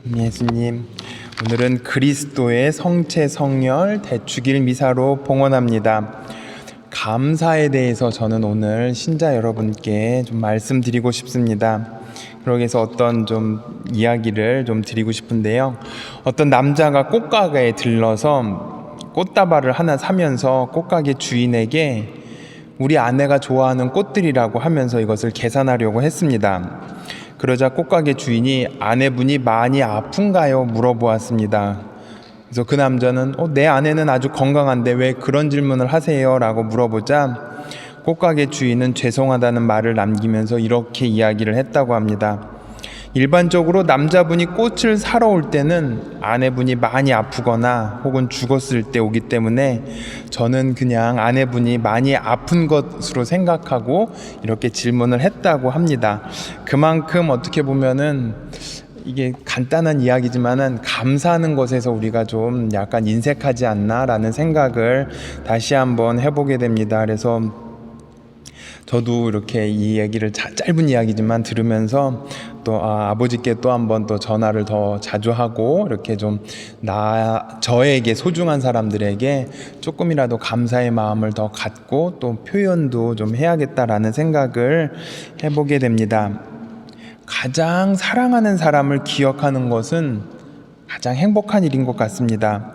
예수님, 오늘은 그리스도의 성체 성혈 대축일 미사로 봉헌합니다. 감사에 대해서 저는 오늘 신자 여러분께 좀 말씀드리고 싶습니다. 그러기 위해서 어떤 좀 이야기를 좀 드리고 싶은데요. 어떤 남자가 꽃가게에 들러서 꽃다발을 하나 사면서 꽃가게 주인에게 우리 아내가 좋아하는 꽃들이라고 하면서 이것을 계산하려고 했습니다. 그러자 꽃가게 주인이 아내분이 많이 아픈가요? 물어보았습니다. 그래서 그 남자는 내 아내는 아주 건강한데 왜 그런 질문을 하세요? 라고 물어보자 꽃가게 주인은 죄송하다는 말을 남기면서 이렇게 이야기를 했다고 합니다. 일반적으로 남자분이 꽃을 사러 올 때는 아내분이 많이 아프거나 혹은 죽었을 때 오기 때문에 저는 그냥 아내분이 많이 아픈 것으로 생각하고 이렇게 질문을 했다고 합니다. 그만큼 어떻게 보면은 이게 간단한 이야기지만은 감사하는 것에서 우리가 좀 약간 인색하지 않나라는 생각을 다시 한번 해보게 됩니다. 그래서 저도 이렇게 이 얘기를 짧은 이야기지만 들으면서 또 아버지께 또 한번 또 전화를 더 자주 하고 이렇게 좀 저에게 소중한 사람들에게 조금이라도 감사의 마음을 더 갖고 또 표현도 좀 해야겠다라는 생각을 해보게 됩니다. 가장 사랑하는 사람을 기억하는 것은 가장 행복한 일인 것 같습니다.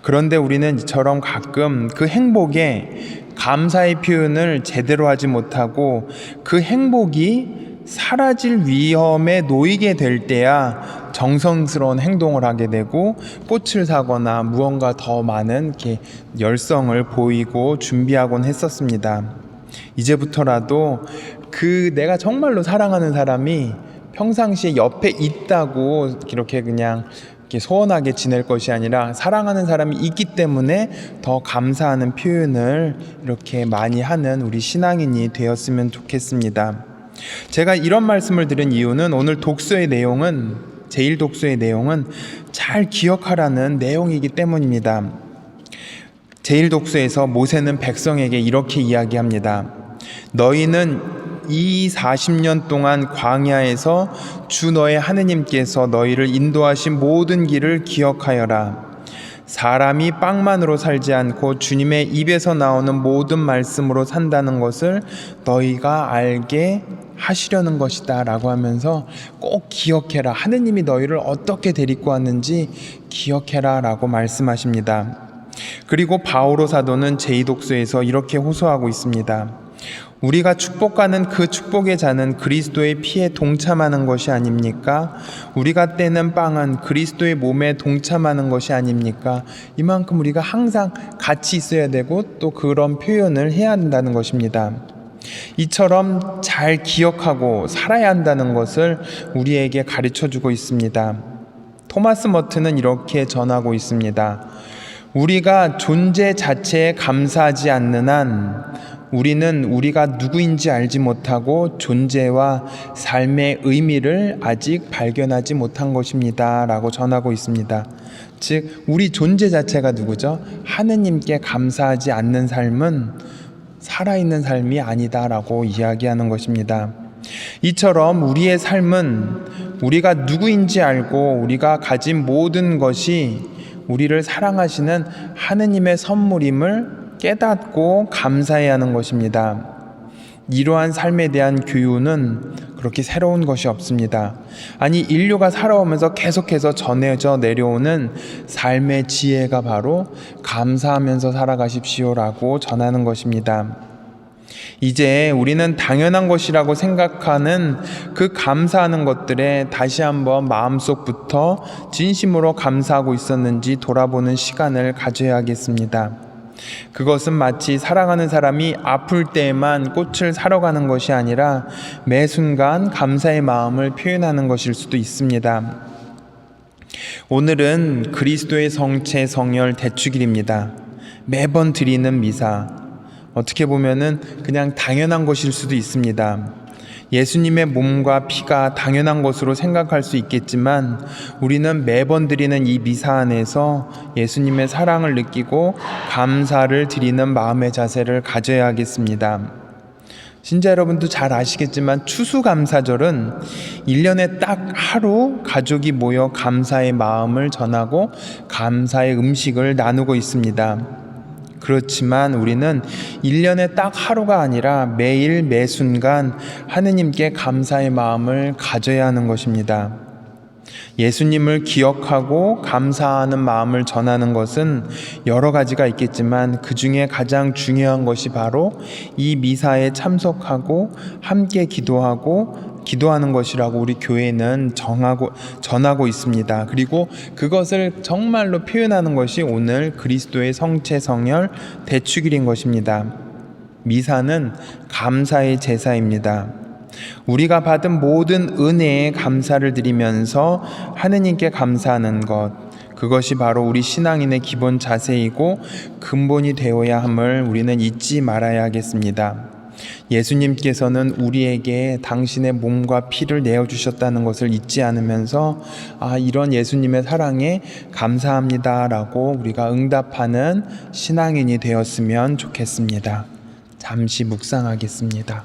그런데 우리는 이처럼 가끔 그 행복에 감사의 표현을 제대로 하지 못하고 그 행복이 사라질 위험에 놓이게 될 때야 정성스러운 행동을 하게 되고 꽃을 사거나 무언가 더 많은 이렇게 열성을 보이고 준비하곤 했었습니다. 이제부터라도 내가 정말로 사랑하는 사람이 평상시에 옆에 있다고 이렇게 그냥 소원하게 지낼 것이 아니라 사랑하는 사람이 있기 때문에 더 감사하는 표현을 이렇게 많이 하는 우리 신앙인이 되었으면 좋겠습니다. 제가 이런 말씀을 드린 이유는 오늘 독서의 내용은 제1 독서의 내용은 잘 기억하라는 내용이기 때문입니다. 제1 독서에서 모세는 백성에게 이렇게 이야기합니다. 너희는 이 40년 동안 광야에서 주 너의 하느님께서 너희를 인도하신 모든 길을 기억하여라. 사람이 빵만으로 살지 않고 주님의 입에서 나오는 모든 말씀으로 산다는 것을 너희가 알게 하시려는 것이다 라고 하면서 꼭 기억해라. 하느님이 너희를 어떻게 데리고 왔는지 기억해라 라고 말씀하십니다. 그리고 바오로 사도는 제2독서에서 이렇게 호소하고 있습니다. 우리가 축복하는 그 축복의 잔은 그리스도의 피에 동참하는 것이 아닙니까? 우리가 떼는 빵은 그리스도의 몸에 동참하는 것이 아닙니까? 이만큼 우리가 항상 같이 있어야 되고 또 그런 표현을 해야 한다는 것입니다. 이처럼 잘 기억하고 살아야 한다는 것을 우리에게 가르쳐주고 있습니다. 토마스 머튼은 이렇게 전하고 있습니다. 우리가 존재 자체에 감사하지 않는 한 우리는 우리가 누구인지 알지 못하고 존재와 삶의 의미를 아직 발견하지 못한 것입니다 라고 전하고 있습니다. 즉 우리 존재 자체가 누구죠? 하느님께 감사하지 않는 삶은 살아있는 삶이 아니다 라고 이야기하는 것입니다. 이처럼 우리의 삶은 우리가 누구인지 알고 우리가 가진 모든 것이 우리를 사랑하시는 하느님의 선물임을 깨닫고 감사해야 하는 것입니다. 이러한 삶에 대한 교훈은 그렇게 새로운 것이 없습니다. 아니 인류가 살아오면서 계속해서 전해져 내려오는 삶의 지혜가 바로 감사하면서 살아가십시오라고 전하는 것입니다. 이제 우리는 당연한 것이라고 생각하는 그 감사하는 것들에 다시 한번 마음속부터 진심으로 감사하고 있었는지 돌아보는 시간을 가져야겠습니다. 그것은 마치 사랑하는 사람이 아플 때에만 꽃을 사러 가는 것이 아니라 매 순간 감사의 마음을 표현하는 것일 수도 있습니다. 오늘은 그리스도의 성체 성혈 대축일입니다. 매번 드리는 미사, 어떻게 보면은 그냥 당연한 것일 수도 있습니다. 예수님의 몸과 피가 당연한 것으로 생각할 수 있겠지만 우리는 매번 드리는 이 미사 안에서 예수님의 사랑을 느끼고 감사를 드리는 마음의 자세를 가져야 하겠습니다. 신자 여러분도 잘 아시겠지만 추수감사절은 1년에 딱 하루 가족이 모여 감사의 마음을 전하고 감사의 음식을 나누고 있습니다. 그렇지만 우리는 1년에 딱 하루가 아니라 매일 매순간 하느님께 감사의 마음을 가져야 하는 것입니다. 예수님을 기억하고 감사하는 마음을 전하는 것은 여러 가지가 있겠지만 그 중에 가장 중요한 것이 바로 이 미사에 참석하고 함께 기도하는 것이라고 우리 교회는 전하고 있습니다. 그리고 그것을 정말로 표현하는 것이 오늘 그리스도의 성체 성혈 대축일인 것입니다. 미사는 감사의 제사입니다. 우리가 받은 모든 은혜에 감사를 드리면서 하느님께 감사하는 것, 그것이 바로 우리 신앙인의 기본 자세이고 근본이 되어야 함을 우리는 잊지 말아야 하겠습니다. 예수님께서는 우리에게 당신의 몸과 피를 내어주셨다는 것을 잊지 않으면서 이런 예수님의 사랑에 감사합니다라고 우리가 응답하는 신앙인이 되었으면 좋겠습니다. 잠시 묵상하겠습니다.